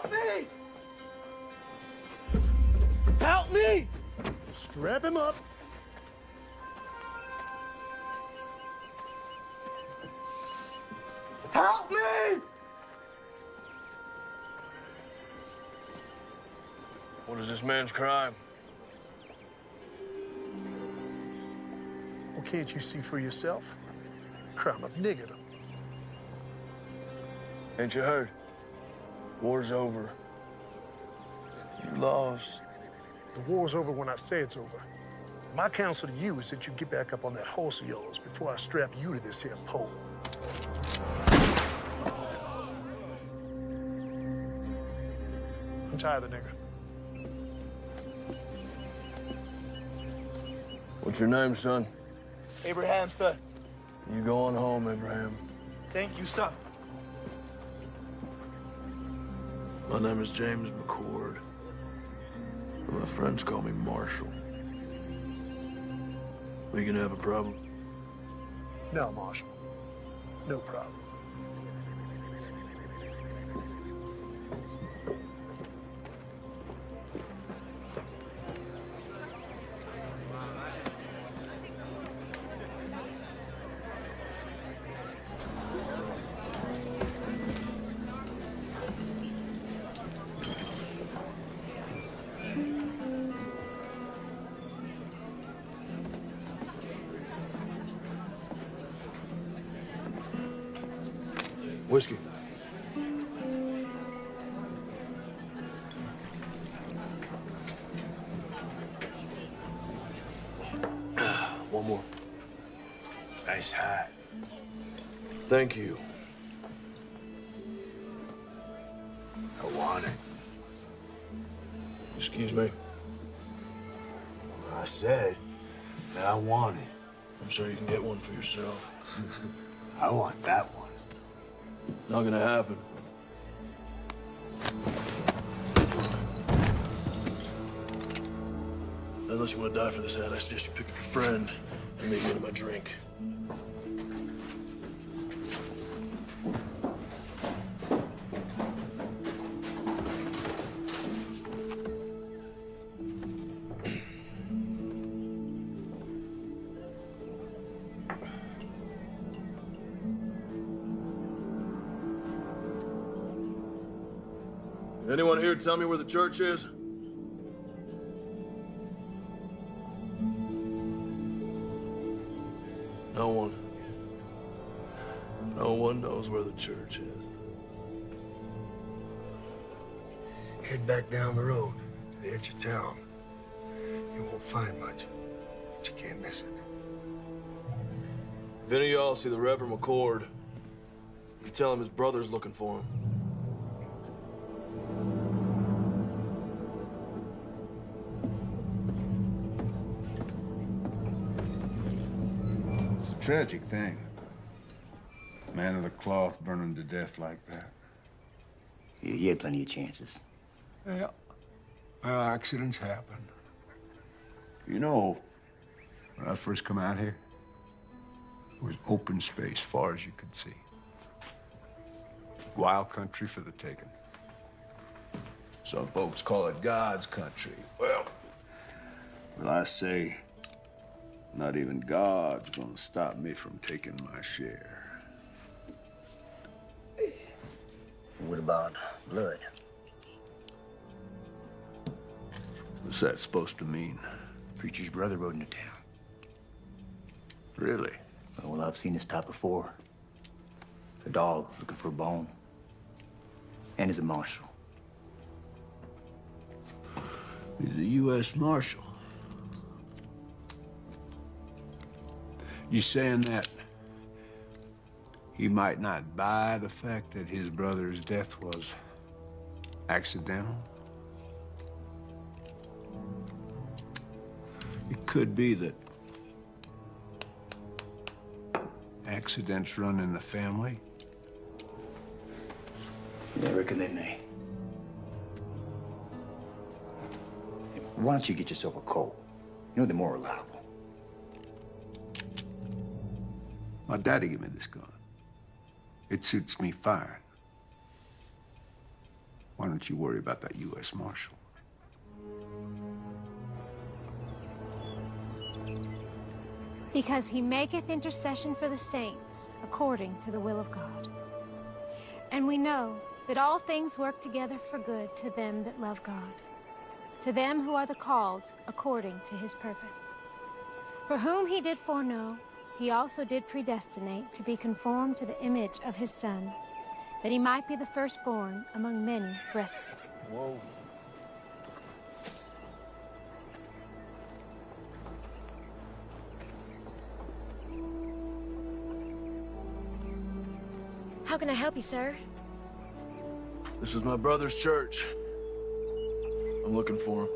Help me! Help me! Strap him up. Help me! What is this man's crime? Well, can't you see for yourself? Crime of niggerdom. Ain't you heard? War's over. You lost. The war's over when I say it's over. My counsel to you is that you get back up on that horse of yours before I strap you to this here pole. Untie the nigger. What's your name, son? Abraham, sir. You go on home, Abraham. Thank you, sir. My name is James McCord. My friends call me Marshall. We gonna have a problem? No, Marshal. No problem. Whiskey. One more. Nice hat. Thank you. I want it. Excuse me. I said that I want it. I'm sure you can get one for yourself. I want that one. Not gonna happen. Unless you want to die for this hat, I suggest you pick up your friend and maybe get him a drink. Anyone here tell me where the church is? No one. No one knows where the church is. Head back down the road to the edge of town. You won't find much, but you can't miss it. If any of y'all see the Reverend McCord, you tell him his brother's looking for him. Tragic thing. Man of the cloth burning to death like that. You had plenty of chances. Yeah. Well, accidents happen. You know, when I first come out here, it was open space far as you could see. Wild country for the taking. Some folks call it God's country. Well, I say, not even God's gonna stop me from taking my share. What about blood? What's that supposed to mean? Preacher's brother rode into town. Really? Well, I've seen this type before. A dog looking for a bone. And he's a marshal. He's a U.S. Marshal. You saying that he might not buy the fact that his brother's death was accidental? It could be that accidents run in the family. Yeah, I reckon they may. Why don't you get yourself a Colt? You know they're more reliable. My daddy gave me this gun. It suits me fine. Why don't you worry about that U.S. Marshal? Because he maketh intercession for the saints according to the will of God. And we know that all things work together for good to them that love God, to them who are the called according to his purpose. For whom he did foreknow, he also did predestinate to be conformed to the image of his Son, that he might be the firstborn among many brethren. Whoa. How can I help you, sir? This is my brother's church. I'm looking for him.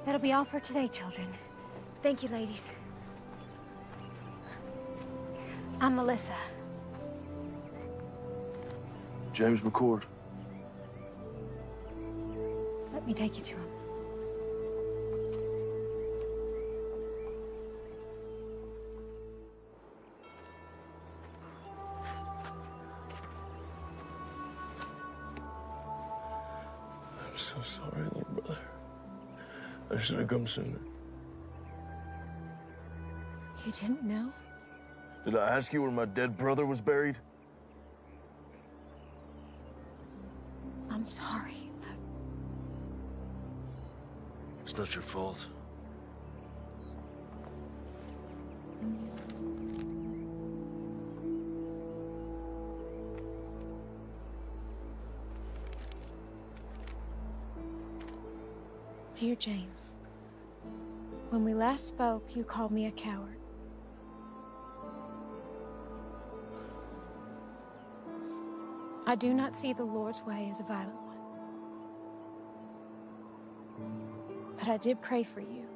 That'll be all for today, children. Thank you, ladies. I'm Melissa. James McCord. Let me take you to him. I'm so sorry, little brother. I should have come sooner. You didn't know? Did I ask you where my dead brother was buried? I'm sorry. It's not your fault. Dear James, when we last spoke, you called me a coward. I do not see the Lord's way as a violent one. But I did pray for you.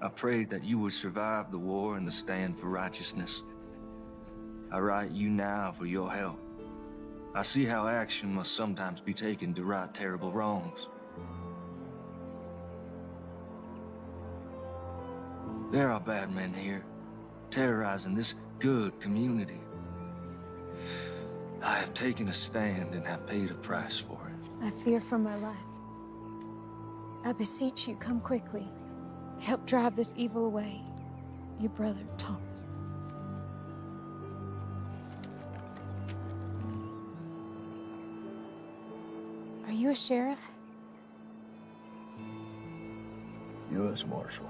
I prayed that you would survive the war and the stand for righteousness. I write you now for your help. I see how action must sometimes be taken to right terrible wrongs. There are bad men here, terrorizing this good community. I have taken a stand and have paid a price for it. I fear for my life. I beseech you, come quickly. Help drive this evil away. Your brother, Thomas. Are you a sheriff? U.S. Marshal.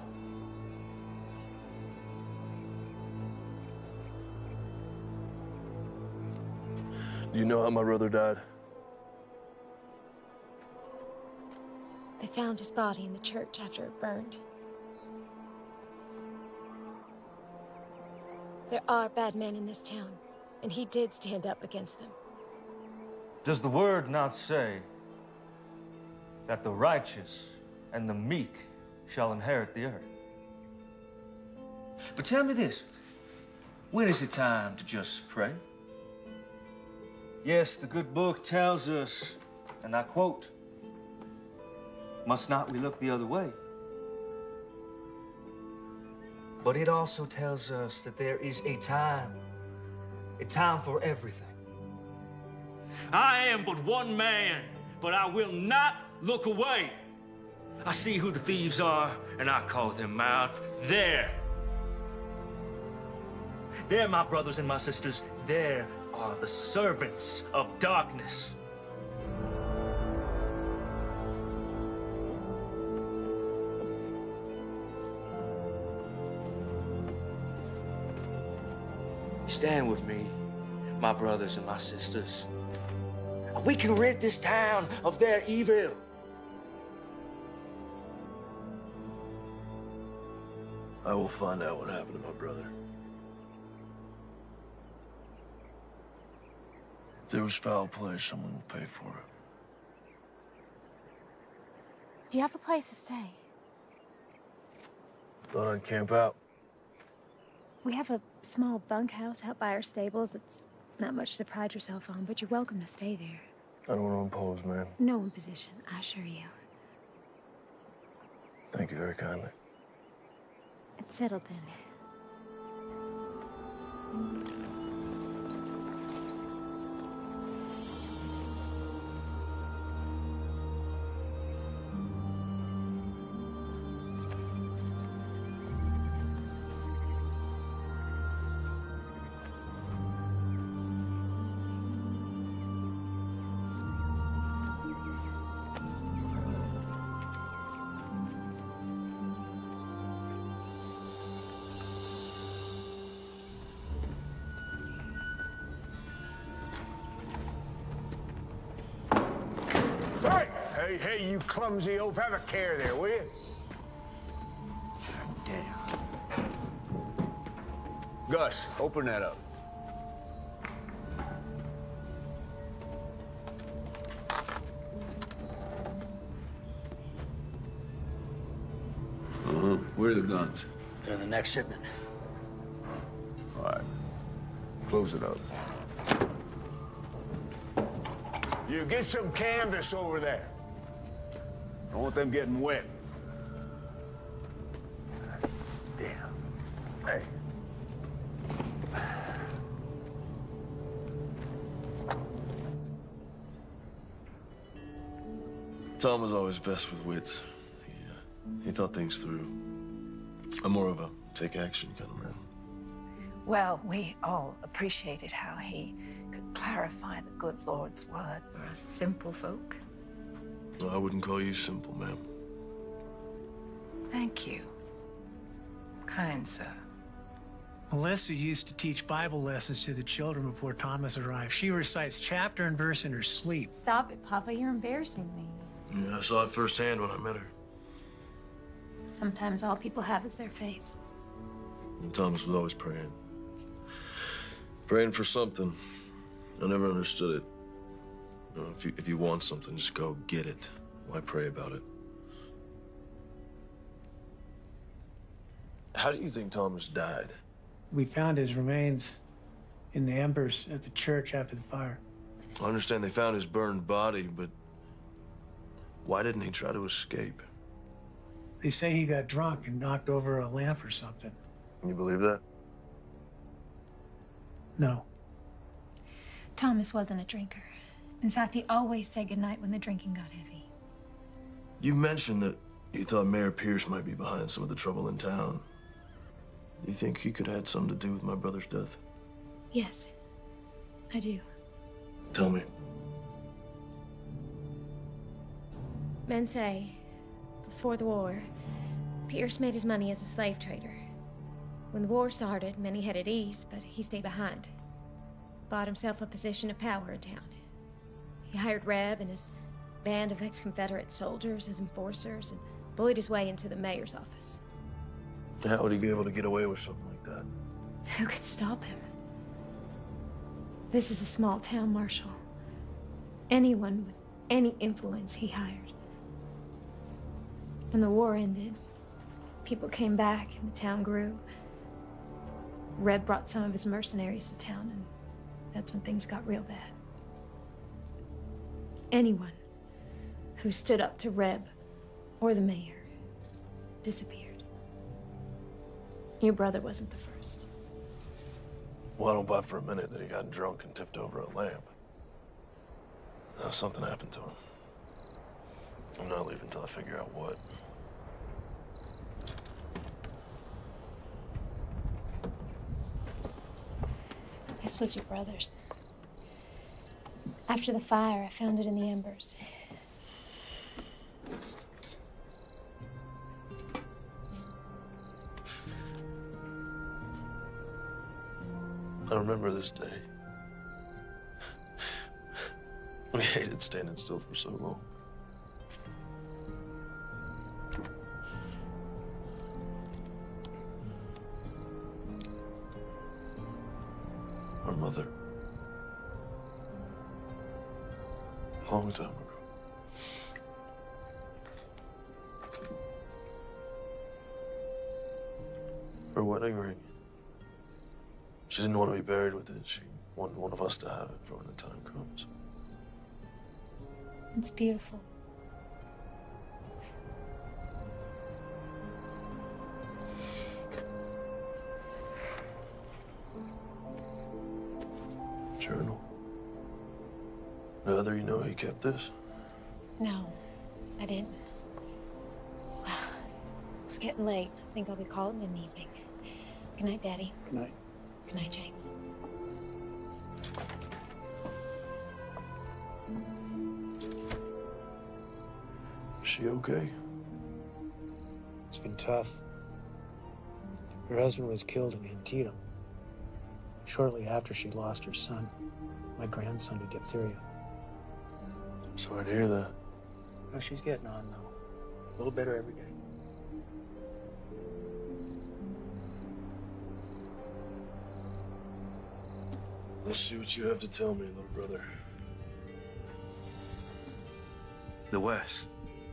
Do you know how my brother died? They found his body in the church after it burned. There are bad men in this town, and he did stand up against them. Does the word not say that the righteous and the meek shall inherit the earth? But tell me this, when is it time to just pray? Yes, the good book tells us, and I quote, "Must not we look the other way?" But it also tells us that there is a time for everything. I am but one man, but I will not look away. I see who the thieves are, and I call them out. There, my brothers and my sisters, there are the servants of darkness. Stand with me, my brothers and my sisters. We can rid this town of their evil. I will find out what happened to my brother. If there was foul play, someone will pay for it. Do you have a place to stay? Thought I'd camp out. We have a small bunkhouse out by our stables. It's not much to pride yourself on, but you're welcome to stay there. I don't want to impose, man. No imposition, I assure you. Thank you very kindly. It's settled then. Hey, you clumsy oaf, have a care there, will you? Damn. Gus, open that up. Where are the guns? They're in the next shipment. All right. Close it up. You get some canvas over there. Don't want them getting wet. Damn. Hey. Tom was always best with wits. He thought things through. I'm more of a take action kind of man. Well, we all appreciated how he could clarify the good Lord's word for us simple folk. I wouldn't call you simple, ma'am. Thank you, kind sir. Melissa used to teach Bible lessons to the children before Thomas arrived. She recites chapter and verse in her sleep. Stop it, Papa. You're embarrassing me. Yeah, I saw it firsthand when I met her. Sometimes all people have is their faith. And Thomas was always praying. Praying for something. I never understood it. You know, if you want something, just go get it. Why pray about it? How do you think Thomas died? We found his remains in the embers at the church after the fire. I understand they found his burned body, but why didn't he try to escape? They say he got drunk and knocked over a lamp or something. You believe that? No. Thomas wasn't a drinker. In fact, he always said goodnight when the drinking got heavy. You mentioned that you thought Mayor Pierce might be behind some of the trouble in town. You think he could have had something to do with my brother's death? Yes, I do. Tell me. Men say, before the war, Pierce made his money as a slave trader. When the war started, many headed east, but he stayed behind. Bought himself a position of power in town. He hired Reb and his band of ex-Confederate soldiers as enforcers and bullied his way into the mayor's office. How would he be able to get away with something like that? Who could stop him? This is a small town, Marshal. Anyone with any influence he hired. When the war ended, people came back and the town grew. Reb brought some of his mercenaries to town, and that's when things got real bad. Anyone who stood up to Reb or the mayor disappeared. Your brother wasn't the first. Well, I don't buy for a minute that he got drunk and tipped over a lamp. Something happened to him. I'm not leaving until I figure out what. This was your brother's. After the fire, I found it in the embers. I remember this day. We hated standing still for so long. Our mother. A long time ago. Her wedding ring. She didn't want to be buried with it. She wanted one of us to have it for when the time comes. It's beautiful. Journal. The other you know he kept this? No, I didn't. Well, it's getting late. I think I'll be calling in the evening. Good night, Daddy. Good night. Good night, James. Is she okay? It's been tough. Her husband was killed in Antietam. Shortly after she lost her son, my grandson, to diphtheria. Sorry to hear that. Well, she's getting on, though. A little better every day. Let's see what you have to tell me, little brother. The West,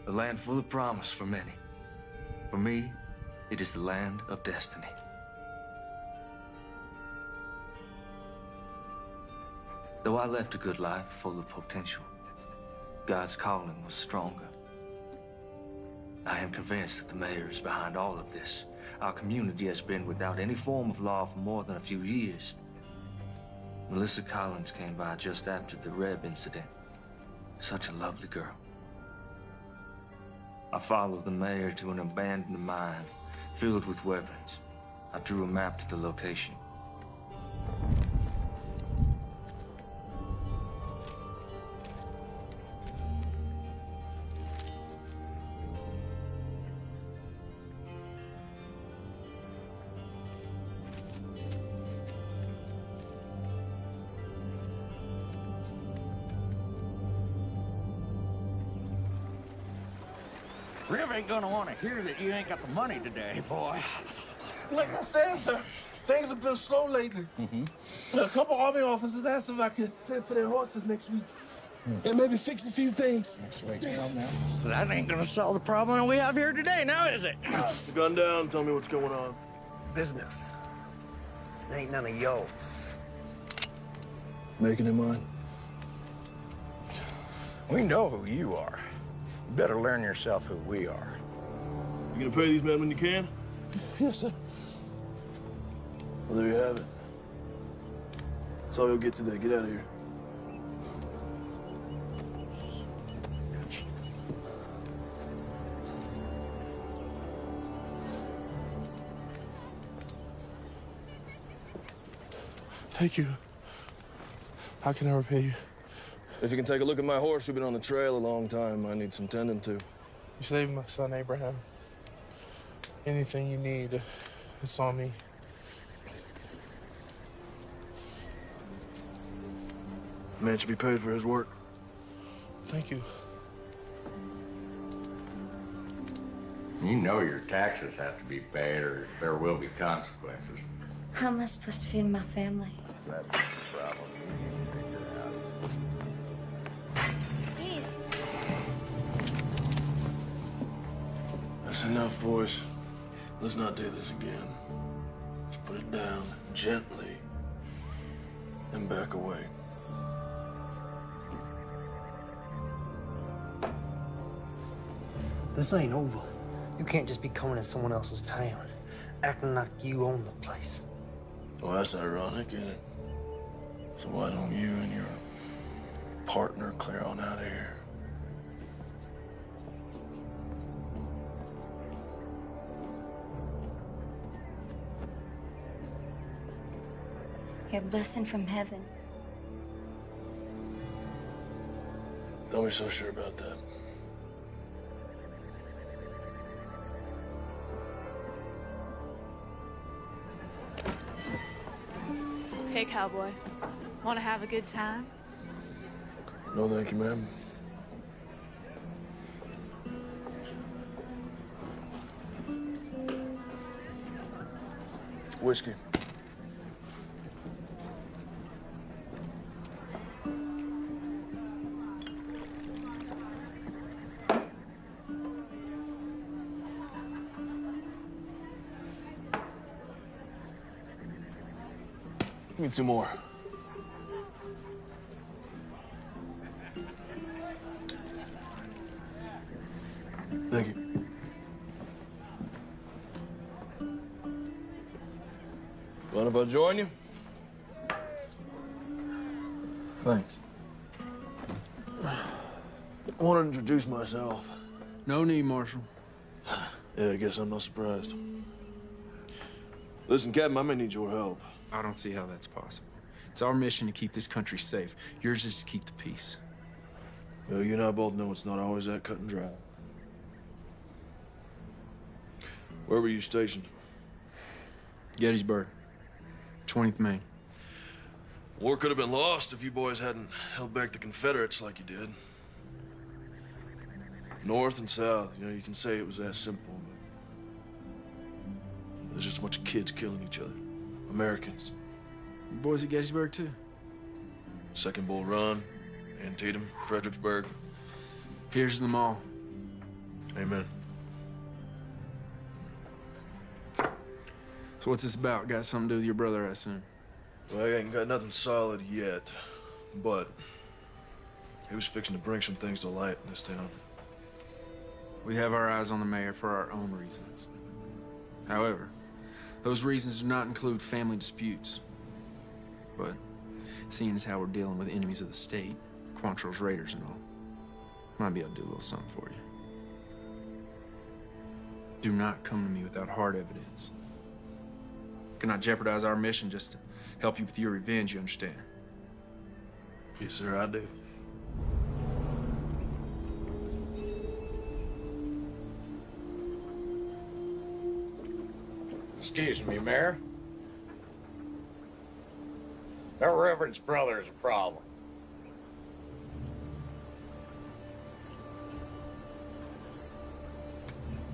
a land full of promise for many. For me, it is the land of destiny. Though I left a good life full of potential, God's calling was stronger. I am convinced that the mayor is behind all of this. Our community has been without any form of law for more than a few years. Melissa Collins came by just after the Reb incident. Such a lovely girl. I followed the mayor to an abandoned mine filled with weapons. I drew a map to the location. Rev ain't gonna want to hear that you ain't got the money today, boy. Like I said, sir, things have been slow lately. A couple Army officers asked if I could tend for their horses next week. And maybe fix a few things. That ain't gonna solve the problem we have here today, now is it? The gun down, tell me what's going on. Business. It ain't none of yours. Making it mine. We know who you are. You better learn yourself who we are. You gonna pay these men when you can? Yes, sir. Well, there you have it. That's all you'll get today. Get out of here. Thank you. How can I repay you? If you can take a look at my horse, we've been on the trail a long time. I need some tending to. You saved my son, Abraham. Anything you need, it's on me. The man should be paid for his work. Thank you. You know your taxes have to be paid or there will be consequences. How am I supposed to feed my family? That's the problem. You need to figure out. Please. That's enough, boys. Let's not do this again. Let's put it down gently and back away. This ain't over. You can't just be coming in someone else's town, acting like you own the place. Well, that's ironic, isn't it? So why don't you and your partner clear on out of here? You're a blessing from heaven. Don't be so sure about that. Hey, cowboy. Want to have a good time? No, thank you, ma'am. Whiskey. Give me 2 more. Thank you. Mind if I join you? Thanks. I want to introduce myself. No need, Marshal. Yeah, I guess I'm not surprised. Listen, Captain, I may need your help. I don't see how that's possible. It's our mission to keep this country safe. Yours is to keep the peace. Well, you and I both know it's not always that cut and dry. Where were you stationed? Gettysburg, 20th Maine. War could have been lost if you boys hadn't held back the Confederates like you did. North and South, you know, you can say it was that simple, but there's just a bunch of kids killing each other. Americans. You boys at Gettysburg, too? Second Bull Run, Antietam, Fredericksburg. Here's to them all. Amen. So what's this about? Got something to do with your brother, I assume? Well, I ain't got nothing solid yet, but he was fixing to bring some things to light in this town. We have our eyes on the mayor for our own reasons. However, those reasons do not include family disputes. But seeing as how we're dealing with enemies of the state, Quantrill's raiders and all, might be able to do a little something for you. Do not come to me without hard evidence. Cannot jeopardize our mission just to help you with your revenge, you understand? Yes, sir, I do. Excuse me, Mayor. That reverend's brother is a problem.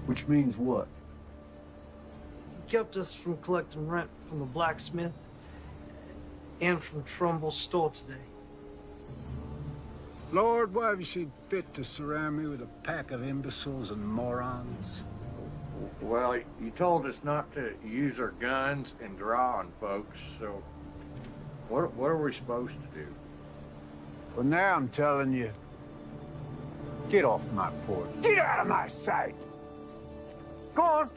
Which means what? He kept us from collecting rent from the blacksmith and from Trumbull's store today. Lord, why have you seen fit to surround me with a pack of imbeciles and morons? Well, you told us not to use our guns and draw on folks, so what are we supposed to do? Well, now I'm telling you, get off my porch. Get out of my sight! Go on.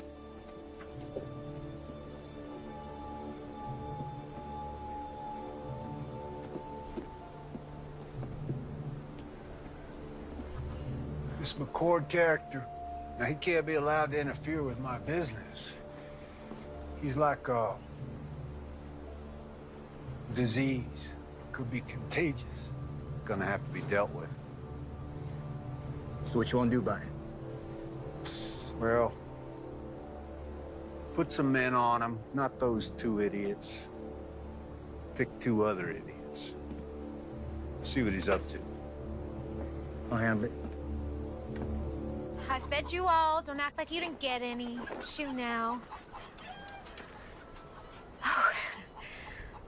This McCord character, now he can't be allowed to interfere with my business. He's like a disease. Could be contagious. Gonna have to be dealt with. So what you want to do about it? Well, put some men on him, not those two idiots. Pick two other idiots. See what he's up to. I'll handle it. I fed you all. Don't act like you didn't get any. Shoo now. Oh,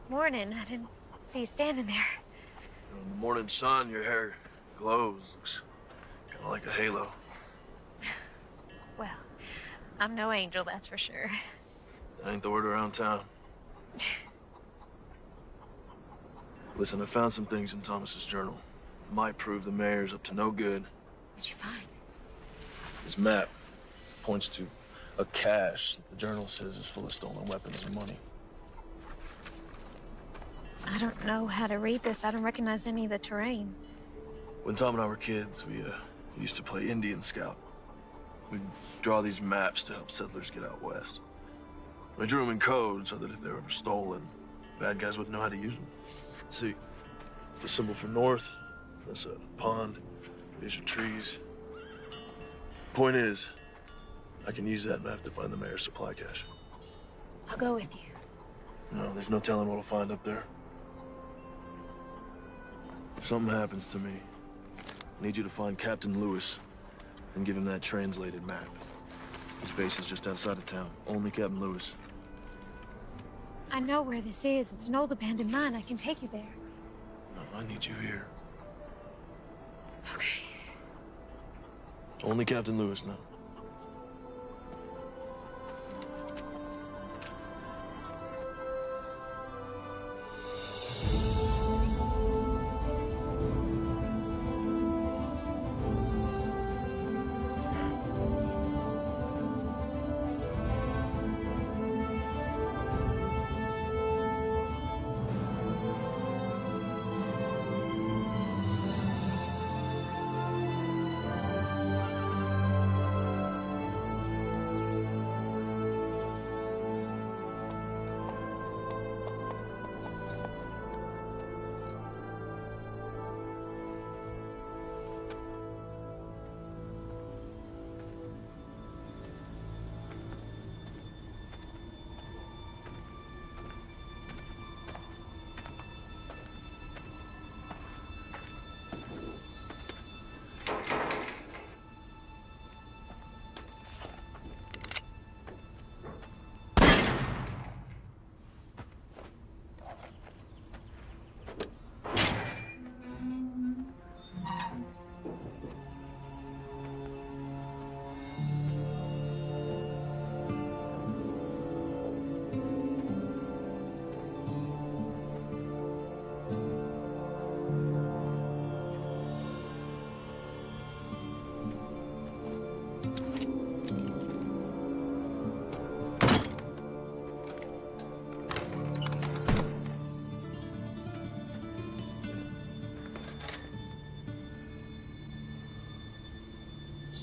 morning. I didn't see you standing there. In the morning sun, your hair glows. Looks kind of like a halo. Well, I'm no angel, that's for sure. That ain't the word around town. Listen, I found some things in Thomas's journal. Might prove the mayor's up to no good. What'd you find? His map points to a cache that the journal says is full of stolen weapons and money. I don't know how to read this. I don't recognize any of the terrain. When Tom and I were kids, we used to play Indian Scout. We'd draw these maps to help settlers get out west. We drew them in code so that if they were ever stolen, bad guys wouldn't know how to use them. See, the symbol for north, that's a pond, these are trees. Point is, I can use that map to find the mayor's supply cache. I'll go with you. No, there's no telling what I'll find up there. If something happens to me, I need you to find Captain Lewis and give him that translated map. His base is just outside of town. Only Captain Lewis. I know where this is. It's an old abandoned mine. I can take you there. No, I need you here. Okay. Only Captain Lewis now.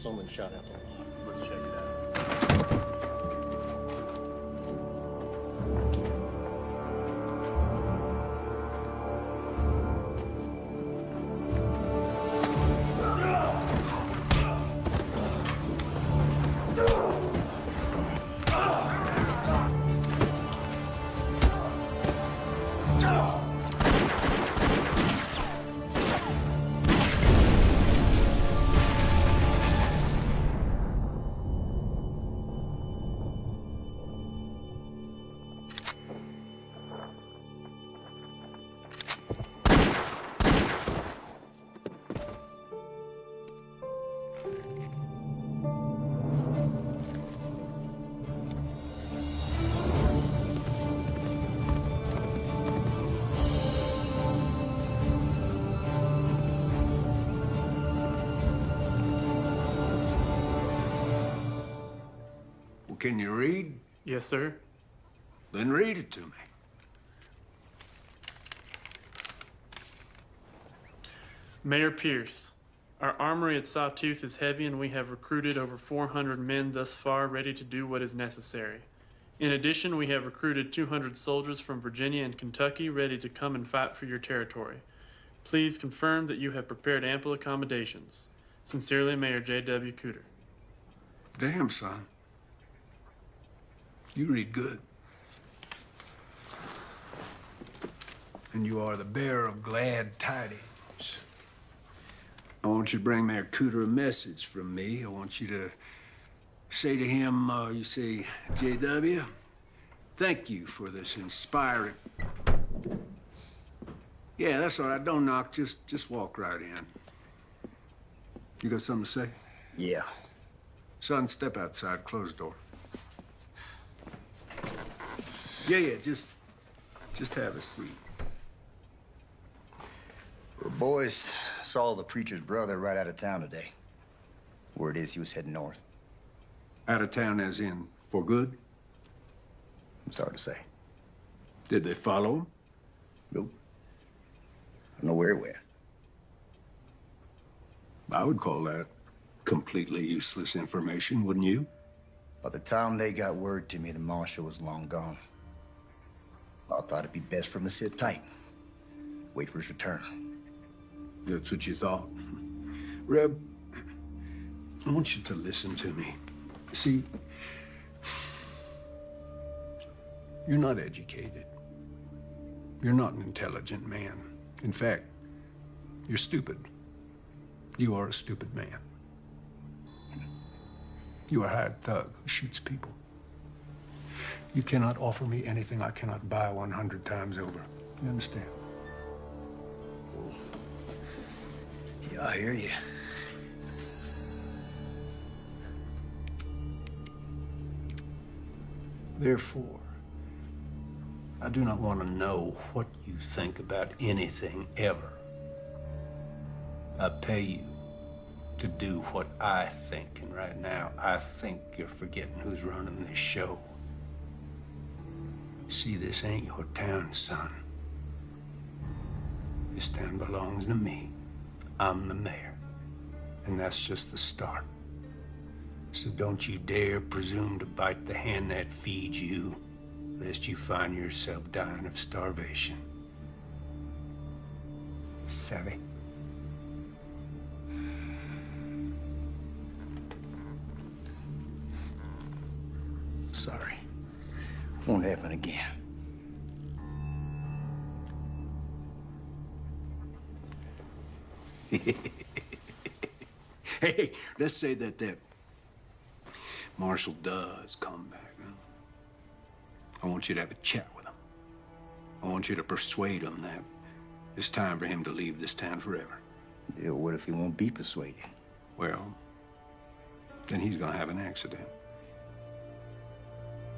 someone shot out the lot. Let's check it out. Can you read? Yes, sir. Then read it to me. Mayor Pierce, our armory at Sawtooth is heavy and we have recruited over 400 men thus far ready to do what is necessary. In addition, we have recruited 200 soldiers from Virginia and Kentucky ready to come and fight for your territory. Please confirm that you have prepared ample accommodations. Sincerely, Mayor J.W. Cooter. Damn, son. You read good. And you are the bearer of glad tidings. I want you to bring Mayor Cooter a message from me. I want you to say to him, you say, J.W., thank you for this inspiring... Yeah, that's all right. Don't knock. Just walk right in. You got something to say? Yeah. Son, step outside. Close the door. Yeah, just have a seat. The boys saw the preacher's brother right out of town today. Word is he was heading north. Out of town as in for good? It's hard to say. Did they follow him? Nope. I don't know where he went. I would call that completely useless information, wouldn't you? By the time they got word to me, the marshal was long gone. I thought it'd be best for him to sit tight. Wait for his return. That's what you thought. Reb, I want you to listen to me. See, you're not educated. You're not an intelligent man. In fact, you're stupid. You are a stupid man. You are a hired thug who shoots people. You cannot offer me anything I cannot buy 100 times over. You understand? Yeah, I hear you. Therefore, I do not want to know what you think about anything ever. I pay you to do what I think, and right now, I think you're forgetting who's running this show. See, this ain't your town, son. This town belongs to me. I'm the mayor. And that's just the start. So don't you dare presume to bite the hand that feeds you, lest you find yourself dying of starvation. Savvy? Sorry. Won't happen again. Hey, let's say that Marshall does come back, huh? I want you to have a chat with him. I want you to persuade him that it's time for him to leave this town forever. Yeah, what if he won't be persuaded? Well, then he's gonna have an accident.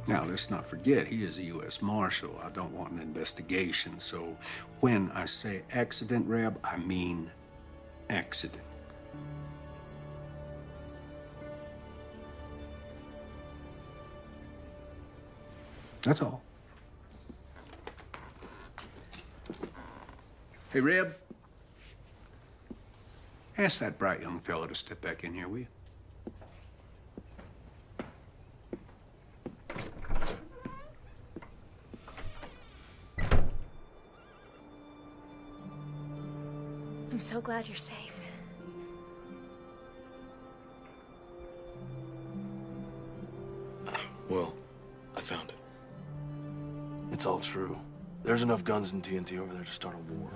Now, let's not forget, he is a U.S. Marshal. I don't want an investigation, so when I say accident, Reb, I mean accident. That's all. Hey, Reb, ask that bright young fellow to step back in here, will you? I'm so glad you're safe. Well, I found it. It's all true. There's enough guns and TNT over there to start a war.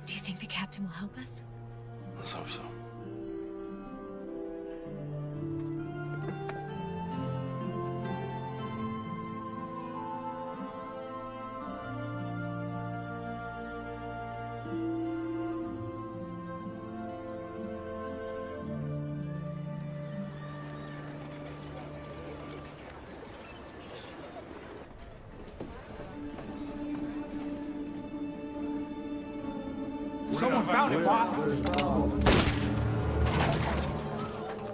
Do you think the captain will help us? Let's hope so. Someone found it, boss.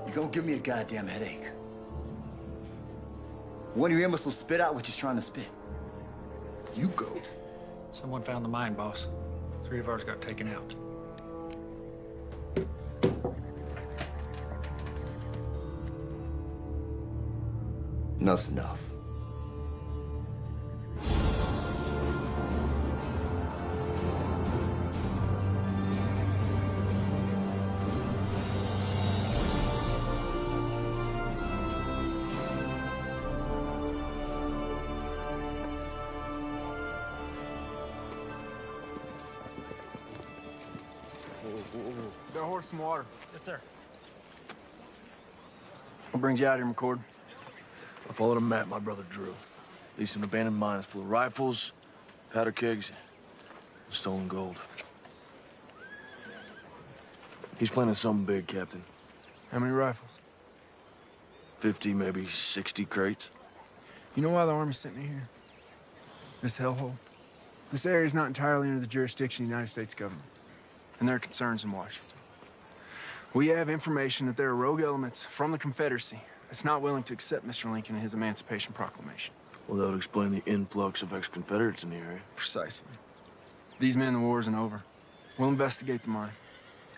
You're gonna give me a goddamn headache. One of your imbeciles spit out what you're trying to spit. You go. Someone found the mine, boss. 3 of ours got taken out. Enough's enough. Got a horse some water. Yes, sir. What brings you out here, McCord? I followed a map my brother drew. Leased an abandoned mine full of rifles, powder kegs, and stolen gold. He's planning something big, Captain. How many rifles? 50, maybe 60 crates. You know why the Army sent me here? This hellhole? This area's not entirely under the jurisdiction of the United States government, and there are concerns in Washington. We have information that there are rogue elements from the Confederacy that's not willing to accept Mr. Lincoln and his Emancipation Proclamation. Well, that would explain the influx of ex-Confederates in the area. Precisely. For these men, the war isn't over. We'll investigate the mine,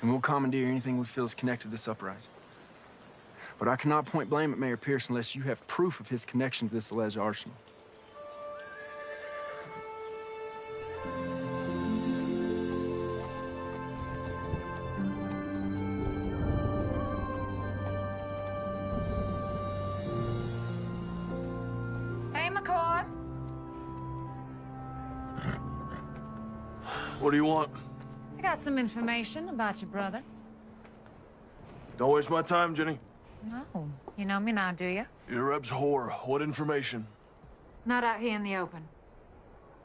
and we'll commandeer anything we feel is connected to this uprising. But I cannot point blame at Mayor Pierce unless you have proof of his connection to this alleged arsenal. Hey, McCord. What do you want? I got some information about your brother. Don't waste my time, Jenny. No, you know me now, do you? You're Reb's whore. What information? Not out here in the open.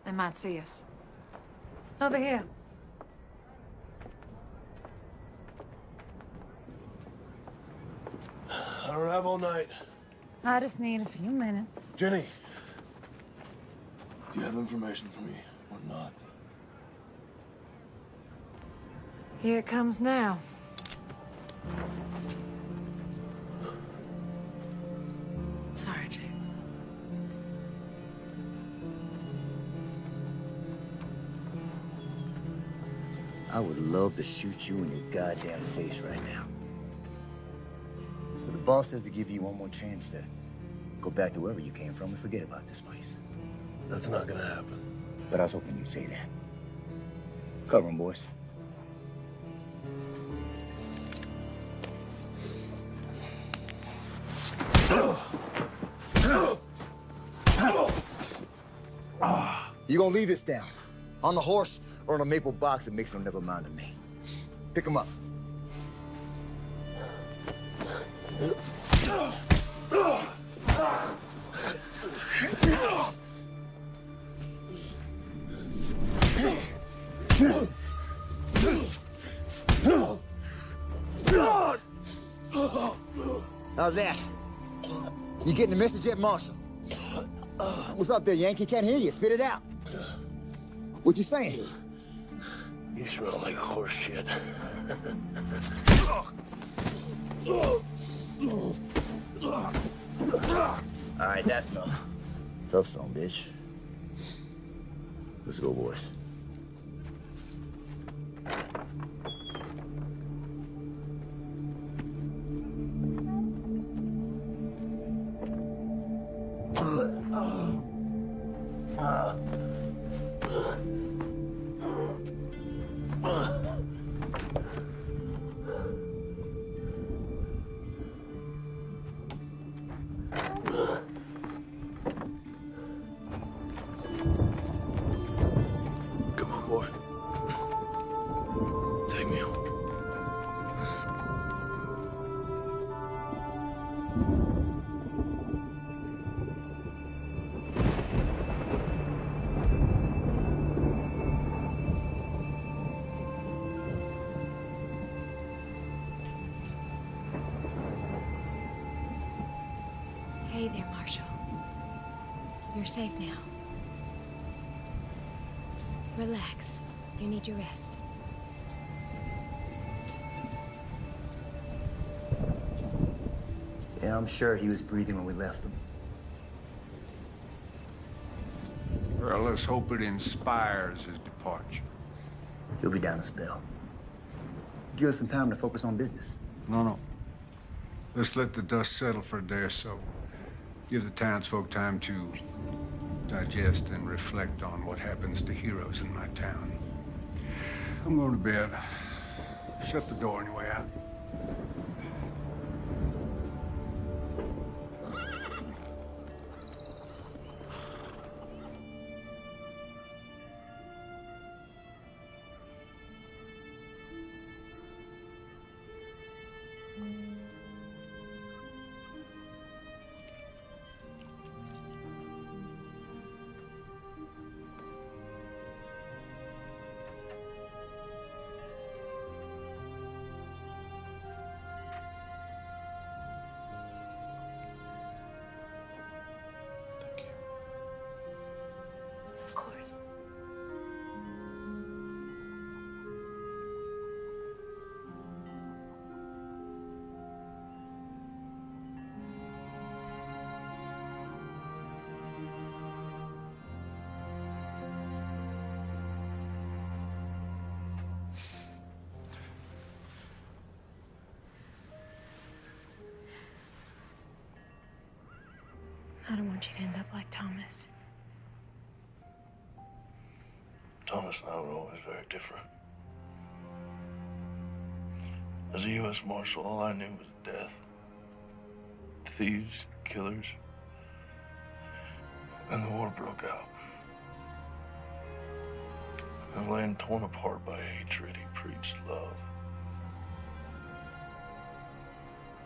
They might see us. Over here. I don't have all night. I just need a few minutes. Jenny, do you have information for me or not? Here it comes now. Sorry, Jake. I would love to shoot you in your goddamn face right now. But the boss says to give you one more chance to go back to wherever you came from and forget about this place. That's not gonna happen. But I was hoping you'd say that. Cover 'em, boys. You gonna leave this down? On the horse or on a maple box that makes no never mind to me? Pick 'em up. How's that? You getting the message yet, Marshal? What's up there, Yankee? Can't hear you. Spit it out. What you saying? You smell like horse shit. All right, that's enough. Tough song, bitch. Let's go, boys. Stay there, Marshal. You're safe now. Relax. You need your rest. Yeah, I'm sure he was breathing when we left him. Well, let's hope it inspires his departure. He'll be down a spell. Give us some time to focus on business. No. Let's let the dust settle for a day or so. Give the townsfolk time to digest and reflect on what happens to heroes in my town. I'm going to bed. Shut the door on your way out. Of course. I don't want you to end up like Thomas. Thomas and I were always very different. As a U.S. Marshal, all I knew was death. Thieves, killers. And the war broke out. And a land torn apart by hatred, he preached love.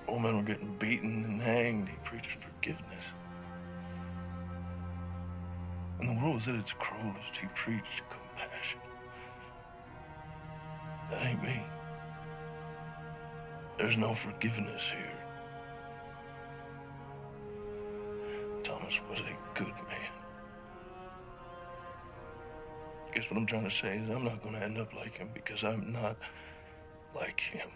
Old men were getting beaten and hanged, he preached forgiveness. And the world was at its cruelest, he preached compassion. That ain't me. There's no forgiveness here. Thomas was a good man. Guess what I'm trying to say is I'm not going to end up like him because I'm not like him.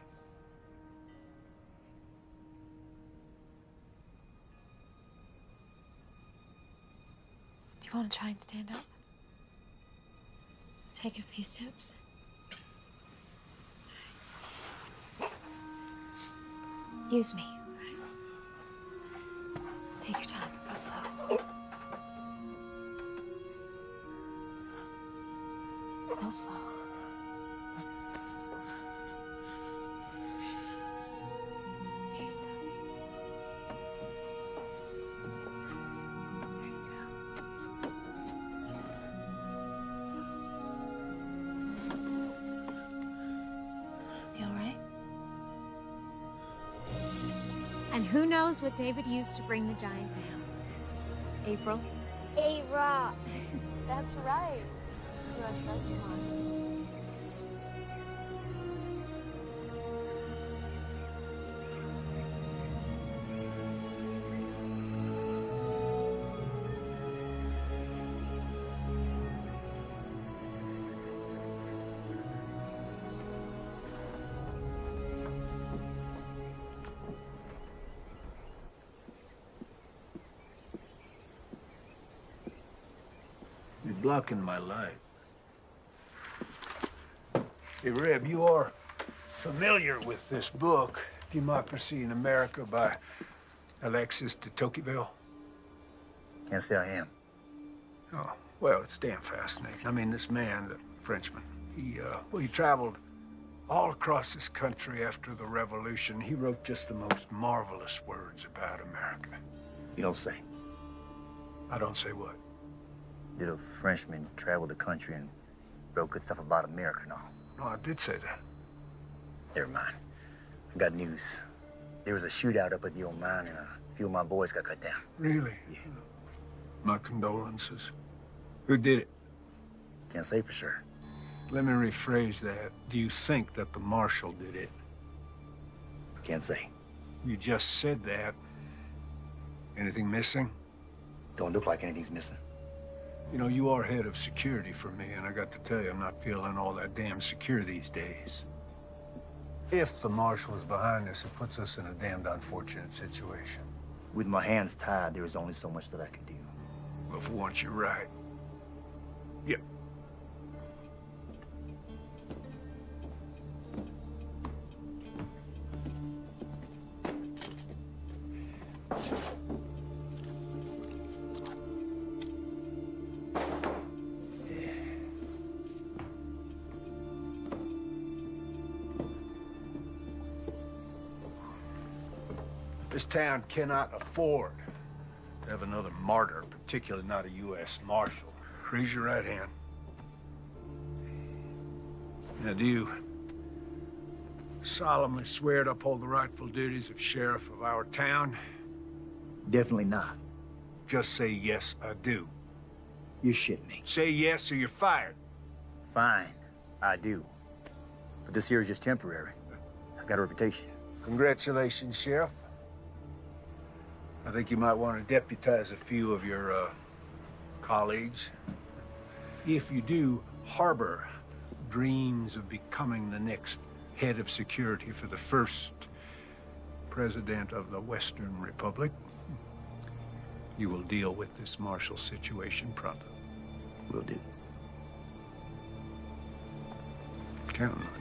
Do you want to try and stand up? Take a few steps. Use me. Take your time. Go slow. Go slow. And who knows what David used to bring the giant down? April? A-Rock. That's right. You are so smart. You're blocking my light. Hey, Reb, you are familiar with this book, Democracy in America by Alexis de Tocqueville? Can't say I am. Oh, well, it's damn fascinating. I mean, this man, the Frenchman, he traveled all across this country after the Revolution. He wrote just the most marvelous words about America. You don't say. I don't say what? Did a Frenchman travel the country and wrote good stuff about America and all? No, I did say that. Never mind. I got news. There was a shootout up at the old mine and a few of my boys got cut down. Really? Yeah. My condolences. Who did it? Can't say for sure. Let me rephrase that. Do you think that the marshal did it? Can't say. You just said that. Anything missing? Don't look like anything's missing. You know, you are head of security for me, and I got to tell you, I'm not feeling all that damn secure these days. If the marshal is behind this, it puts us in a damned unfortunate situation. With my hands tied, there is only so much that I can do. Well, for once, you're right. Yep. This town cannot afford to have another martyr, particularly not a U.S. Marshal. Raise your right hand. Now, do you solemnly swear to uphold the rightful duties of sheriff of our town? Definitely not. Just say, yes, I do. You're shitting me. Say yes or you're fired. Fine, I do. But this here is just temporary. I've got a reputation. Congratulations, Sheriff. I think you might want to deputize a few of your colleagues. If you do harbor dreams of becoming the next head of security for the first president of the Western Republic, you will deal with this martial situation pronto. Will do. Counting on you.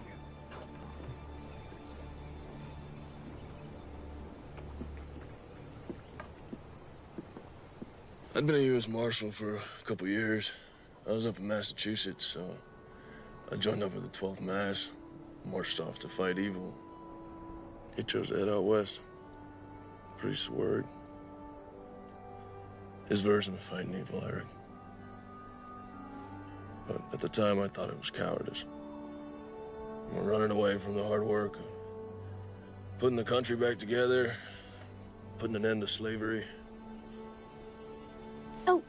I'd been a U.S. Marshal for a couple years. I was up in Massachusetts, so I joined up with the 12th Mass, marched off to fight evil. He chose to head out west. Priest's word. His version of fighting evil, Eric. But at the time, I thought it was cowardice. We're running away from the hard work, putting the country back together, putting an end to slavery. Oh.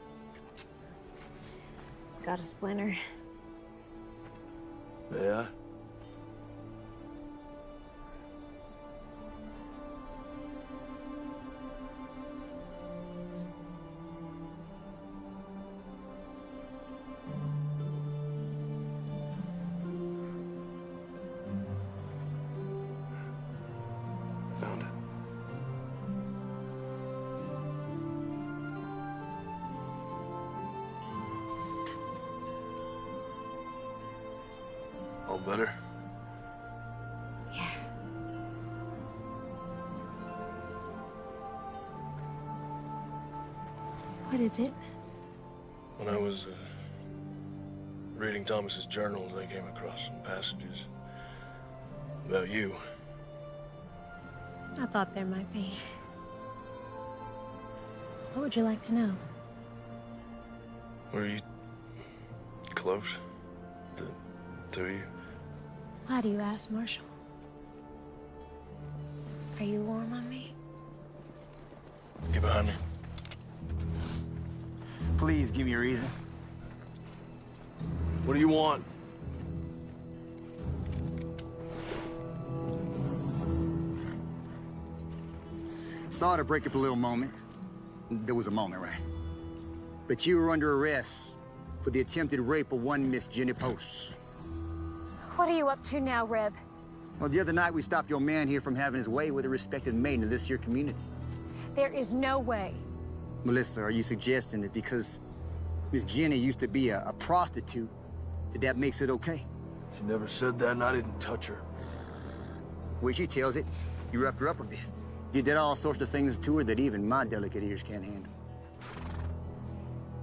Got a splinter. Yeah? Found it. All better? Yeah. What is it? When I was reading Thomas's journals, I came across some passages about you. I thought there might be. What would you like to know? Were you close? The two of you? Why do you ask, Marshal? Are you warm on me? Get behind me. Please give me a reason. What do you want? Sorry to break up a little moment. There was a moment, right? But you were under arrest for the attempted rape of one Miss Jenny Post. What are you up to now, Reb? Well, the other night we stopped your man here from having his way with a respected maiden of this here community. There is no way. Melissa, are you suggesting that because Miss Jenny used to be a prostitute, that makes it okay? She never said that, and I didn't touch her. Well, she tells it. You roughed her up a bit. You did all sorts of things to her that even my delicate ears can't handle.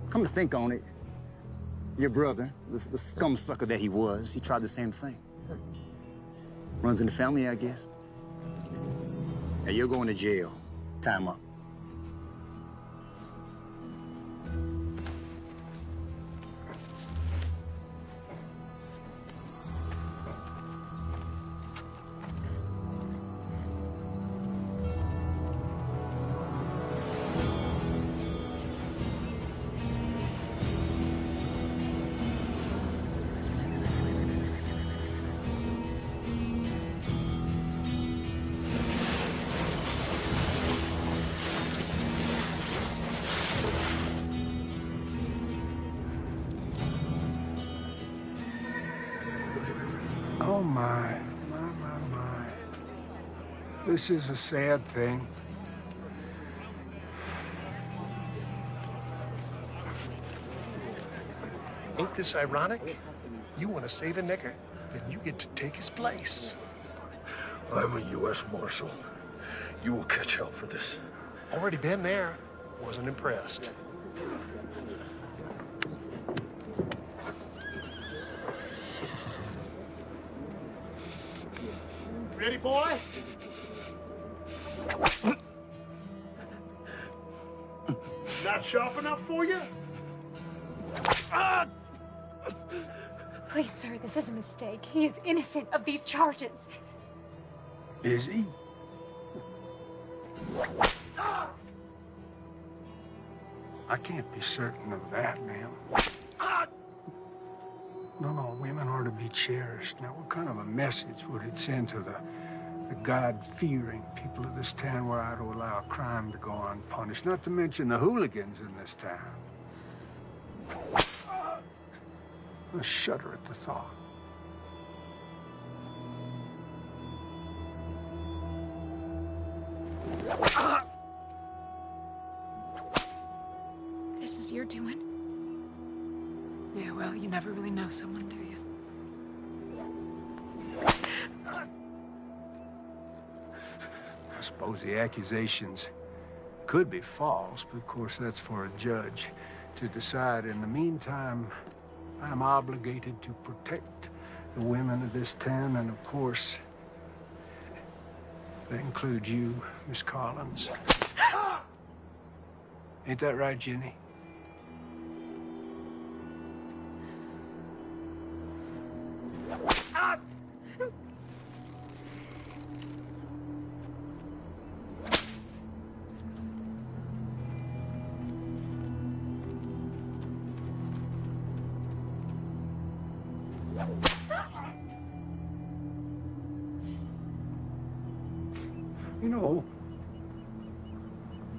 Come to think on it, your brother, the scum sucker that he was, he tried the same thing. Runs in the family, I guess. Now you're going to jail. Time up. Oh, my. This is a sad thing. Ain't this ironic? You want to save a nigger, then you get to take his place. I'm a U.S. Marshal. You will catch hell for this. Already been there. Wasn't impressed. Ready, boy? Not sharp enough for you? Please, sir, this is a mistake. He is innocent of these charges. Is he? I can't be certain of that, ma'am. No, women are to be cherished. Now, what kind of a message would it send to the God-fearing people of this town were I to allow crime to go unpunished? Not to mention the hooligans in this town. I shudder at the thought. This is your doing? Yeah, well, you never really know someone, do you? I suppose the accusations could be false, but of course that's for a judge to decide. In the meantime, I'm obligated to protect the women of this town, and of course, that includes you, Miss Collins. Ain't that right, Jenny? You know,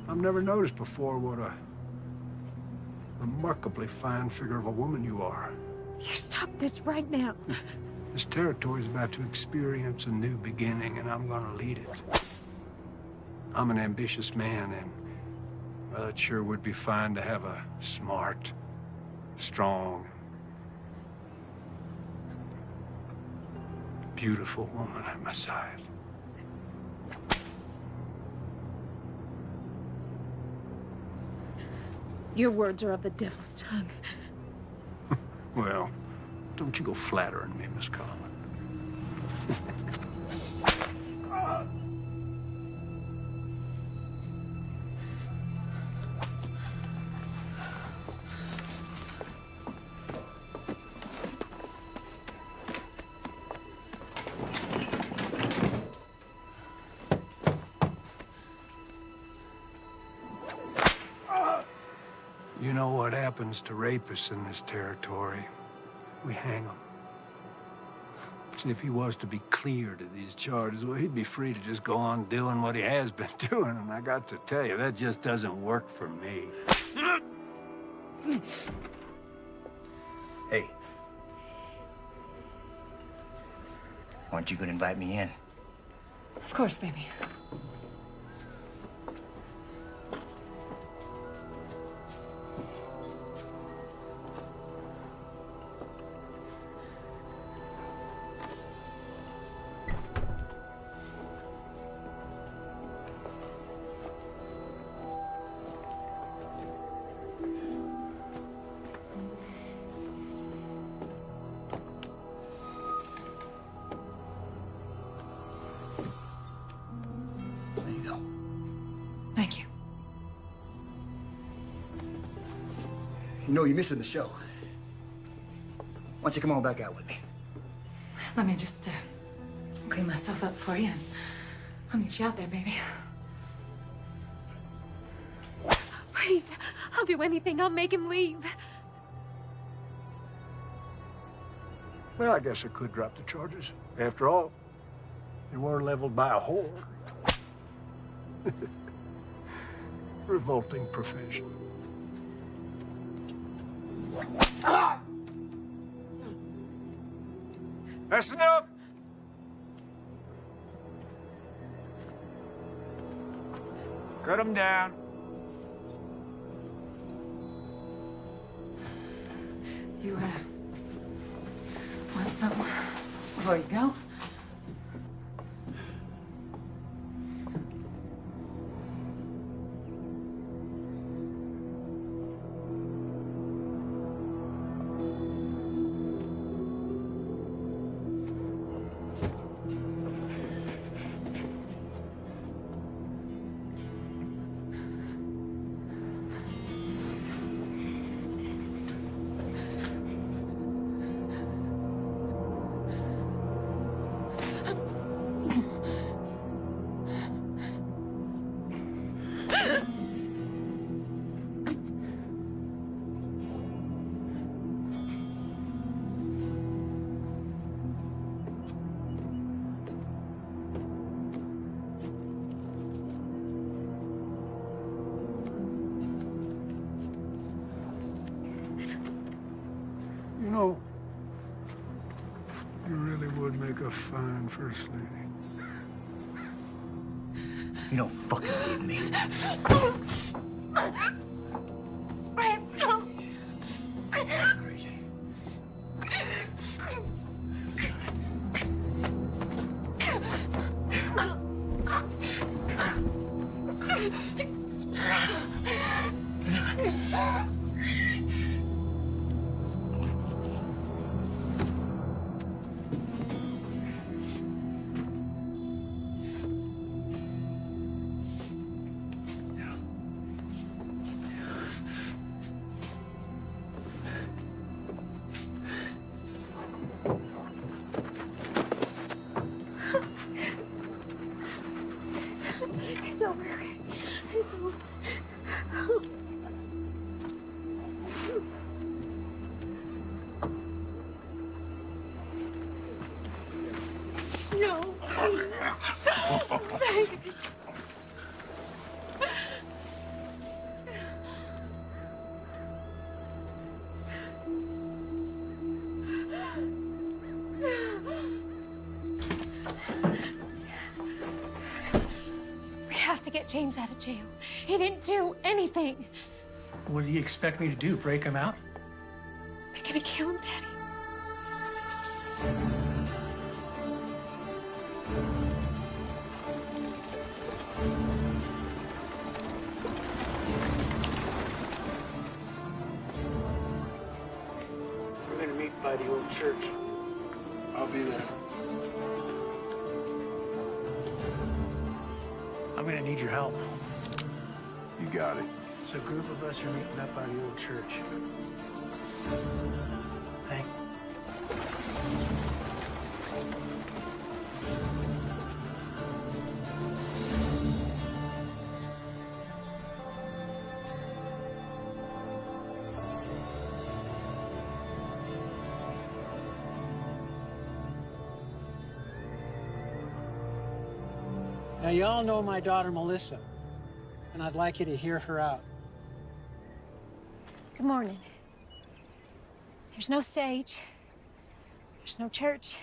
I've never noticed before what a remarkably fine figure of a woman you are. You stop this right now. This territory is about to experience a new beginning, and I'm gonna lead it. I'm an ambitious man, and well, it sure would be fine to have a smart, strong, beautiful woman at my side. Your words are of the devil's tongue. Well, don't you go flattering me, Miss Collins. You know what happens to rapists in this territory? We hang them. See, if he was to be cleared of these charges, well, he'd be free to just go on doing what he has been doing, and I got to tell you, that just doesn't work for me. Hey. Aren't you gonna invite me in? Of course, baby. There you go. Thank you. You know, you're missing the show. Why don't you come on back out with me? Let me just clean myself up for you, and I'll meet you out there, baby. Please, I'll do anything. I'll make him leave. Well, I guess I could drop the charges. After all, they were leveled by a whore. Revolting profession. That's enough! Cut him down. You, want something before you go? You know, you really would make a fine first lady. You don't fucking believe me. It's over. It's over. No. We have to get James out of jail. He didn't do anything. What do you expect me to do? Break him out? They're gonna kill him, Daddy. We're gonna meet by the old church. I'll be there. I'm gonna need your help. You got it. So a group of us are meeting up by the old church. Hank? Now, you all know my daughter, Melissa, and I'd like you to hear her out. Good morning. There's no stage. There's no church.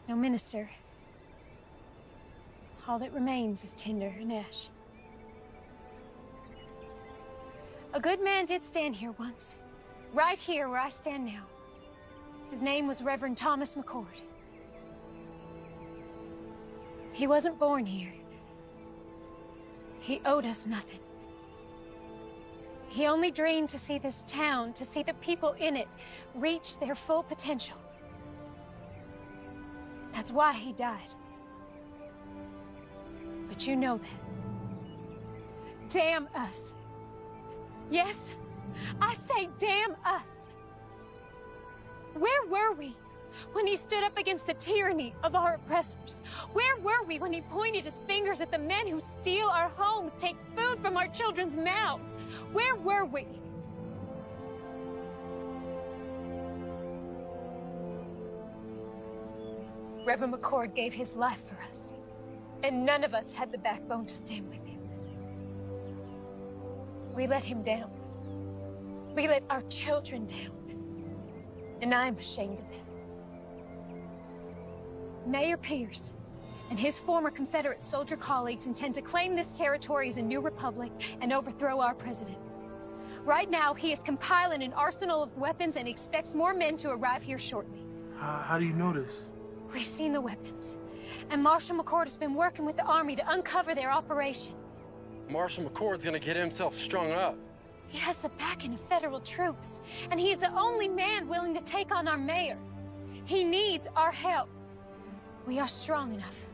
No minister. All that remains is tinder and ash. A good man did stand here once. Right here where I stand now. His name was Reverend Thomas McCord. He wasn't born here. He owed us nothing. He only dreamed to see this town, to see the people in it, reach their full potential. That's why he died. But you know that. Damn us. Yes, I say damn us. Where were we when he stood up against the tyranny of our oppressors? Where were we when he pointed his fingers at the men who steal our homes, take food from our children's mouths? Where were we? Reverend McCord gave his life for us, and none of us had the backbone to stand with him. We let him down. We let our children down, and I'm ashamed of that. Mayor Pierce and his former Confederate soldier colleagues intend to claim this territory as a new republic and overthrow our president. Right now, he is compiling an arsenal of weapons and expects more men to arrive here shortly. How do you know this? We've seen the weapons, and Marshal McCord has been working with the Army to uncover their operation. Marshal McCord's gonna get himself strung up. He has the backing of federal troops, and he's the only man willing to take on our mayor. He needs our help. We are strong enough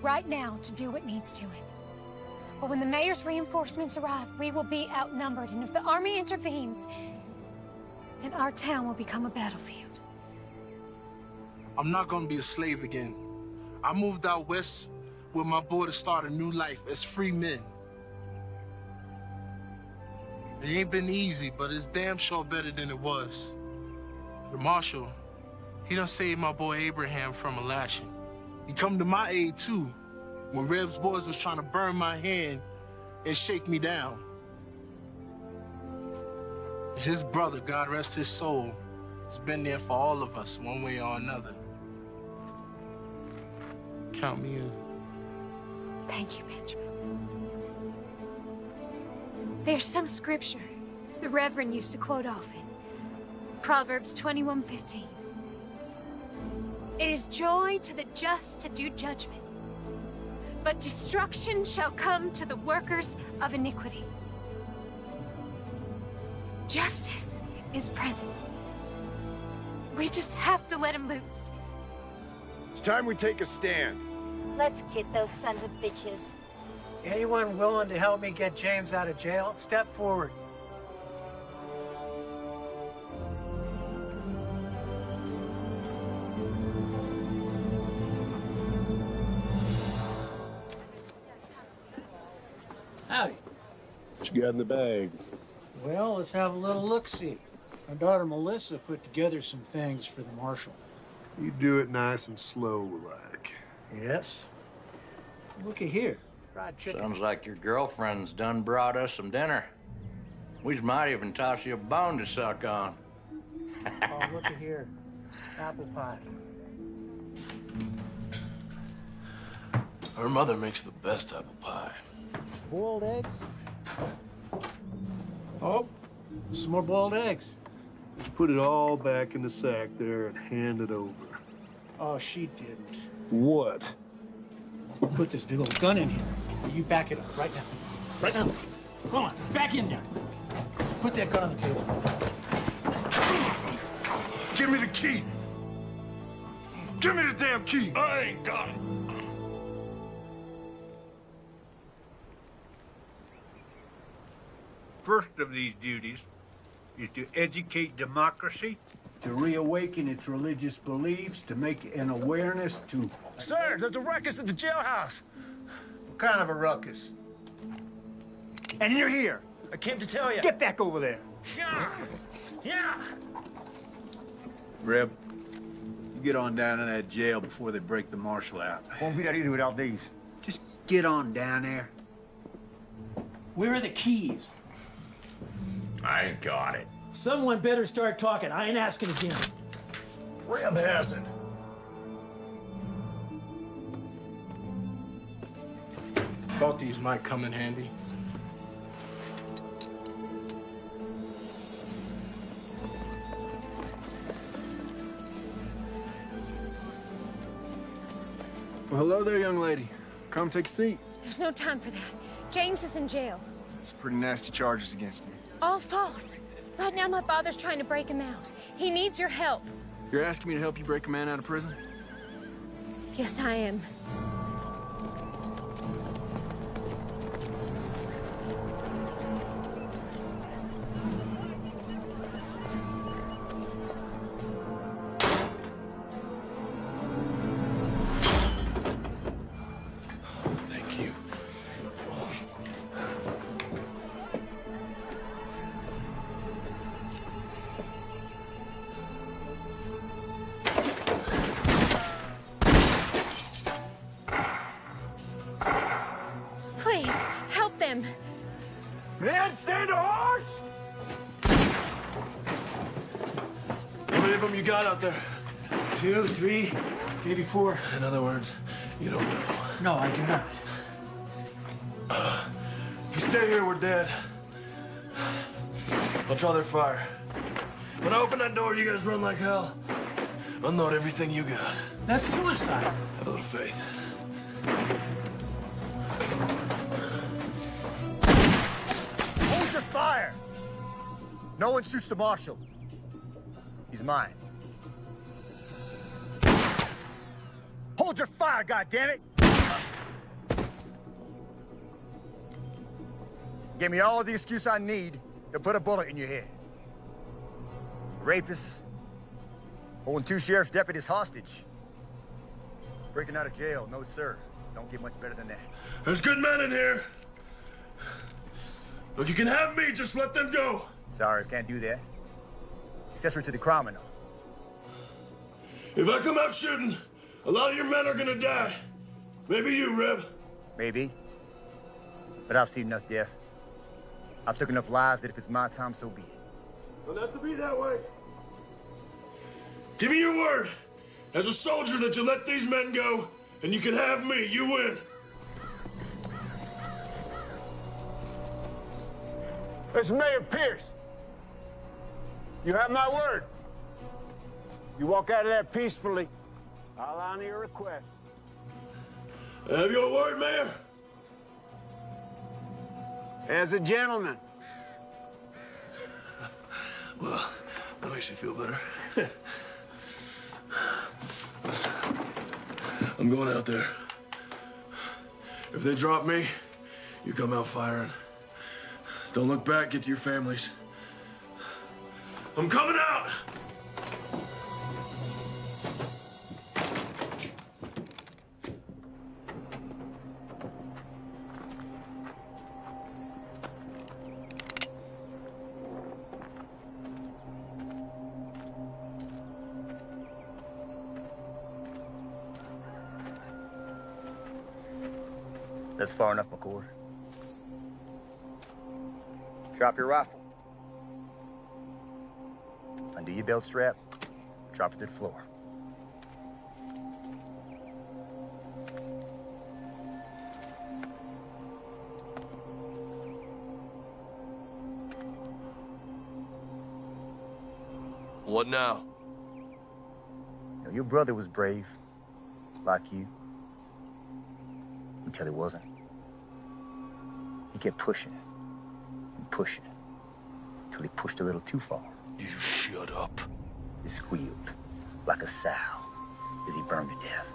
right now to do what needs to it. But when the mayor's reinforcements arrive, we will be outnumbered, and if the Army intervenes, then our town will become a battlefield. I'm not gonna be a slave again. I moved out west with my boy to start a new life as free men. It ain't been easy, but it's damn sure better than it was. The marshal, he done saved my boy Abraham from a lashing. He come to my aid too, when Reb's boys was trying to burn my hand and shake me down. His brother, God rest his soul, has been there for all of us, one way or another. Count me in. Thank you, Benjamin. There's some scripture the Reverend used to quote often. Proverbs 21:15. It is joy to the just to do judgment, but destruction shall come to the workers of iniquity. Justice is present. We just have to let him loose. It's time we take a stand. Let's get those sons of bitches. Anyone willing to help me get James out of jail, step forward. Howdy. What you got in the bag? Well, let's have a little look-see. My daughter Melissa put together some things for the marshal. You do it nice and slow, like. Yes. Looky here. Fried chicken. Sounds like your girlfriend's done brought us some dinner. We might even toss you a bone to suck on. Oh, looky here. Apple pie. Her mother makes the best apple pie. Boiled eggs. Oh, some more boiled eggs. Just put it all back in the sack there and hand it over. Oh, she didn't. What? Put this big old gun in here. You back it up right now. Right now. Come on, back in there. Put that gun on the table. Give me the key. Give me the damn key. I ain't got it. First of these duties is to educate democracy, to reawaken its religious beliefs, to make an awareness to... Sir, there's a ruckus at the jailhouse. What kind of a ruckus? And you're here. I came to tell you. Get back over there. Yeah. Yeah. Reb, you get on down in that jail before they break the marshal out. Won't be that easy without these. Just get on down there. Where are the keys? I got it. Someone better start talking. I ain't asking again. Reb has it. Thought these might come in handy. Well, hello there, young lady. Come take a seat. There's no time for that. James is in jail. It's pretty nasty charges against him. All false. Right now, my father's trying to break him out. He needs your help. You're asking me to help you break a man out of prison? Yes, I am. Thank you. Please, help them. Man, stand a horse! How many of them you got out there? 2, 3, 84. In other words, you don't know. No, I do not. If we stay here, we're dead. I'll draw their fire. When I open that door, you guys run like hell. Unload everything you got. That's suicide. Have a little faith. Hold your fire! No one shoots the marshal. He's mine. Hold your fire, goddammit! Give me all the excuse I need to put a bullet in your head. Rapists, holding 2 sheriff's deputies hostage. Breaking out of jail, no sir. Don't get much better than that. There's good men in here. Look, you can have me, just let them go. Sorry, can't do that. Accessory to the crime and all. If I come out shooting, a lot of your men are gonna die. Maybe you, Reb. Maybe. But I've seen enough death. I've took enough lives that if it's my time, so be it. Don't have to be that way. Give me your word, as a soldier, that you let these men go, and you can have me. You win. This is Mayor Pierce. You have my word. You walk out of there peacefully, I'll honor your request. I have your word, Mayor. As a gentleman. Well, that makes me feel better. Listen, I'm going out there. If they drop me, you come out firing. Don't look back, get to your families. I'm coming out! That's far enough, McCord. Drop your rifle. Undo your belt strap. Drop it to the floor. What now? You know, your brother was brave, like you, until he wasn't. He kept pushing and pushing until he pushed a little too far. You shut up. He squealed like a sow as he burned to death.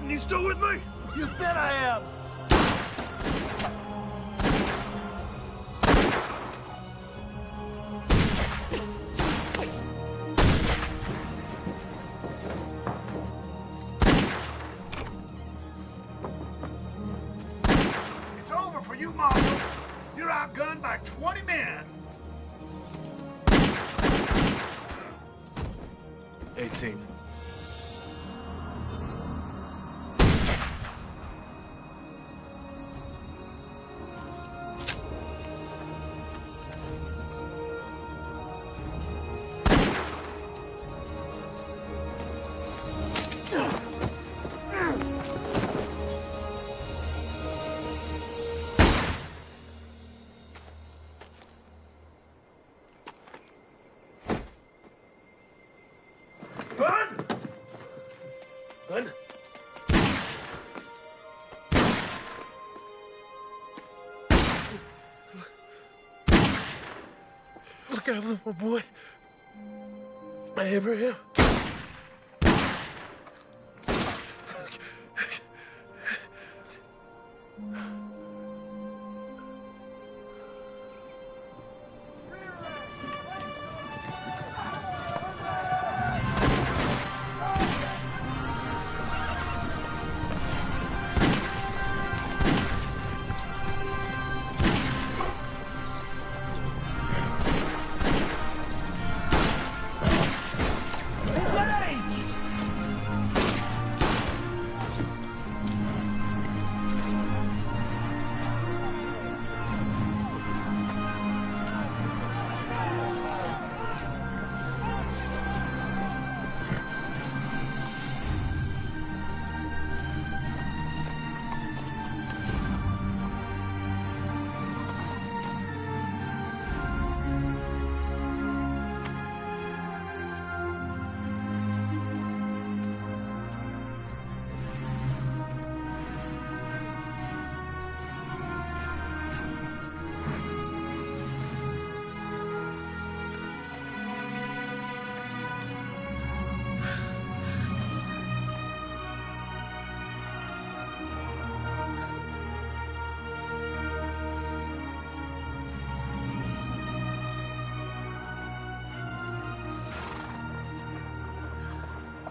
You still with me? You bet I am. It's over for you, Marshal. You're outgunned by 20 men. 18. Careful, my boy. Abraham.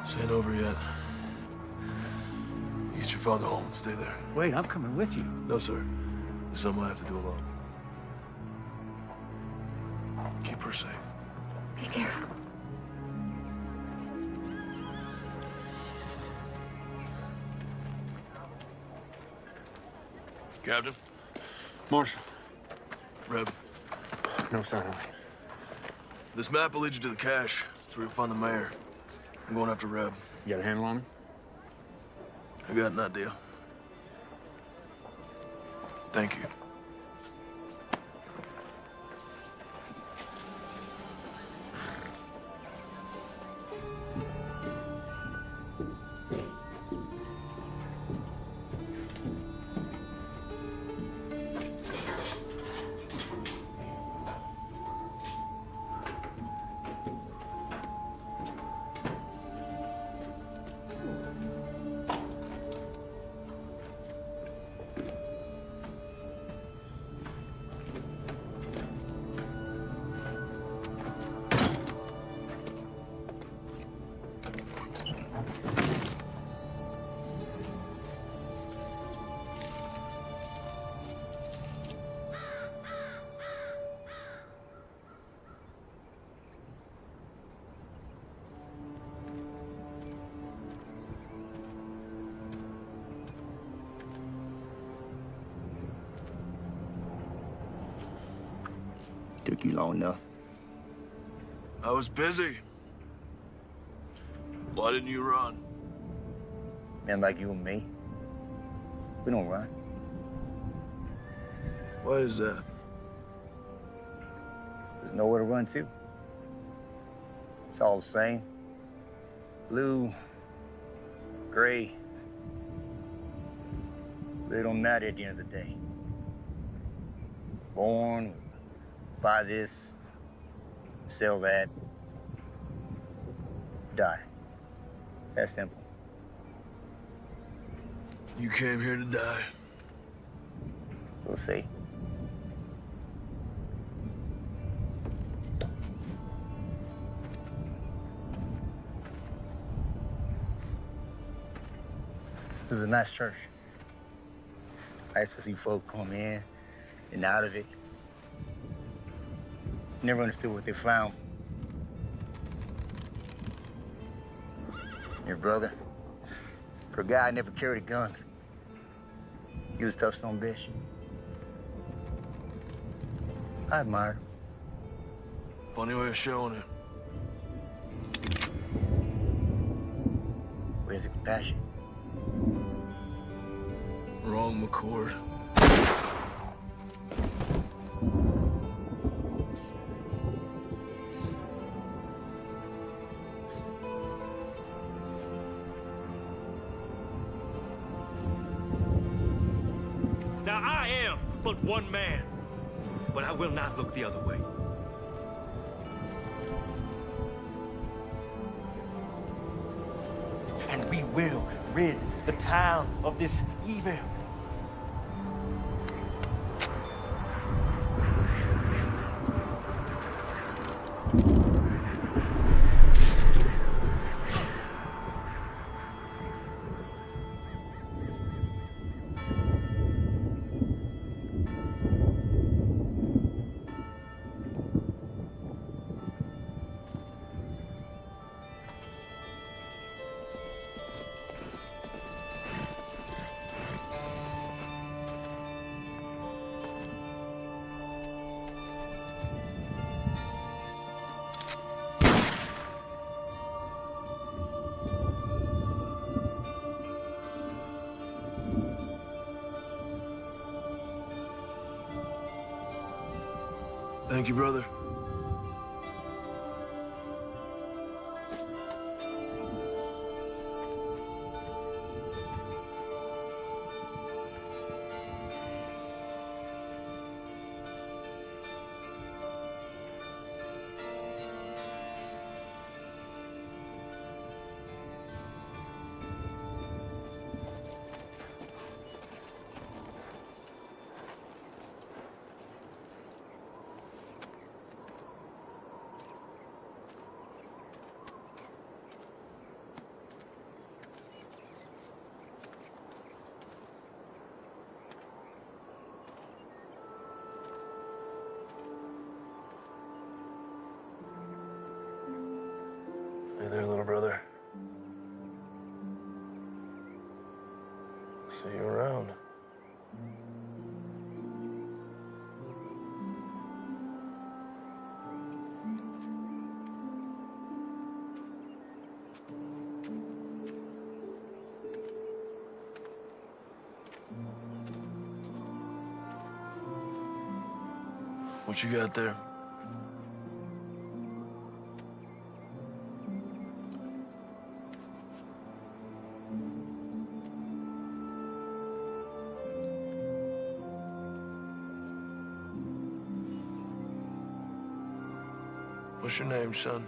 This ain't over yet. You get your father home and stay there. Wait, I'm coming with you. No, sir. There's something I have to do alone. Keep her safe. Be careful. Captain? Marshal. Reb. No sign of him. This map will lead you to the cache. That's where you'll find the mayor. I'm going after Reb. You got a handle on him? I got an idea. Thank you. Took you long enough. I was busy. Why didn't you run? Men like you and me, we don't run. Why is that? There's nowhere to run to. It's all the same. Blue, gray. They don't matter at the end of the day. Born, buy this, sell that, die. That simple. You came here to die. We'll see. It was a nice church. Nice to see folk come in and out of it. Never understood what they found. Your brother, for a guy who never carried a gun, he was a tough son of a bitch. I admired him. Funny way of showing it. Where's the compassion? Wrong, McCord. Now I am but one man, but I will not look the other way. We will rid the town of this evil. Thank you, brother. Hey there, little brother. See you around. What you got there? What's your name, son?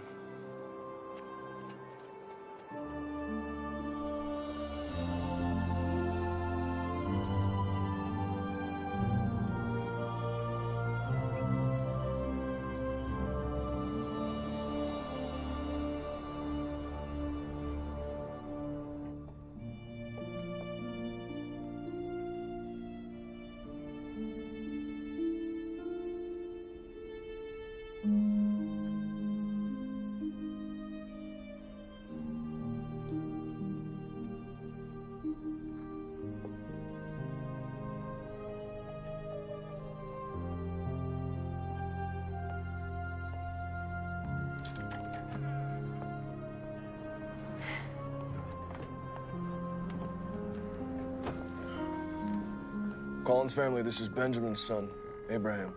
Collins family, this is Benjamin's son, Abraham.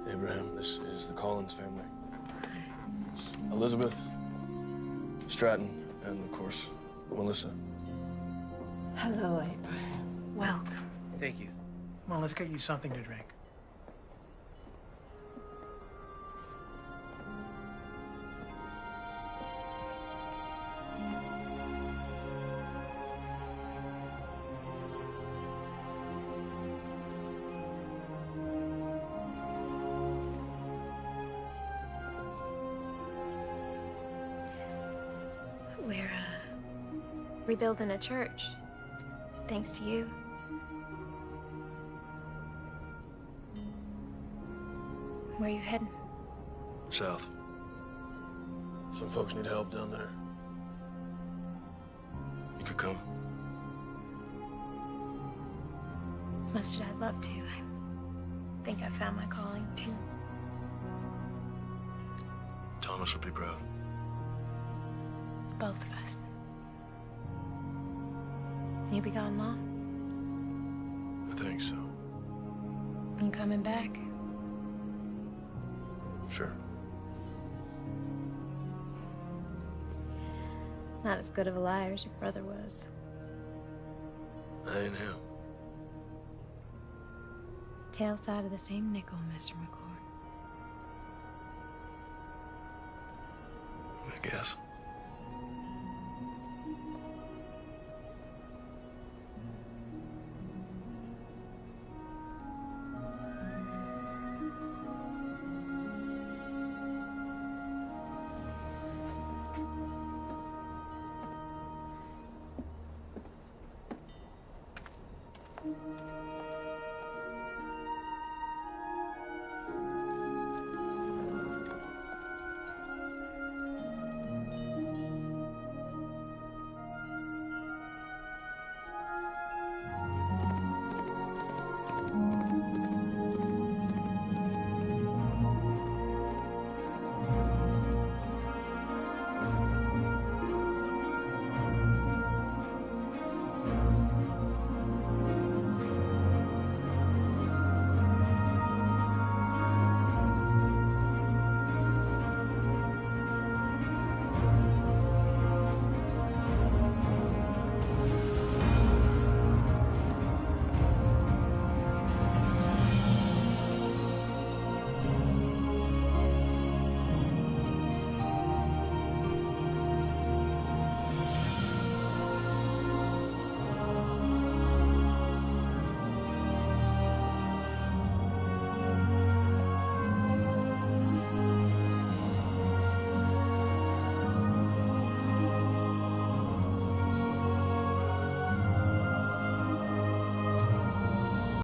Abraham, this is the Collins family. It's Elizabeth, Stratton, and of course, Melissa. Hello, Abraham. Welcome. Thank you. Come on, let's get you something to drink. We're, rebuilding a church, thanks to you. Where are you heading? South. Some folks need help down there. You could come. As much as I'd love to, I think I found my calling, too. Thomas would be proud. Both of us. You be gone long? I think so. You coming back? Sure. Not as good of a liar as your brother was. I ain't him. Tail side of the same nickel, Mr. McCord. I guess.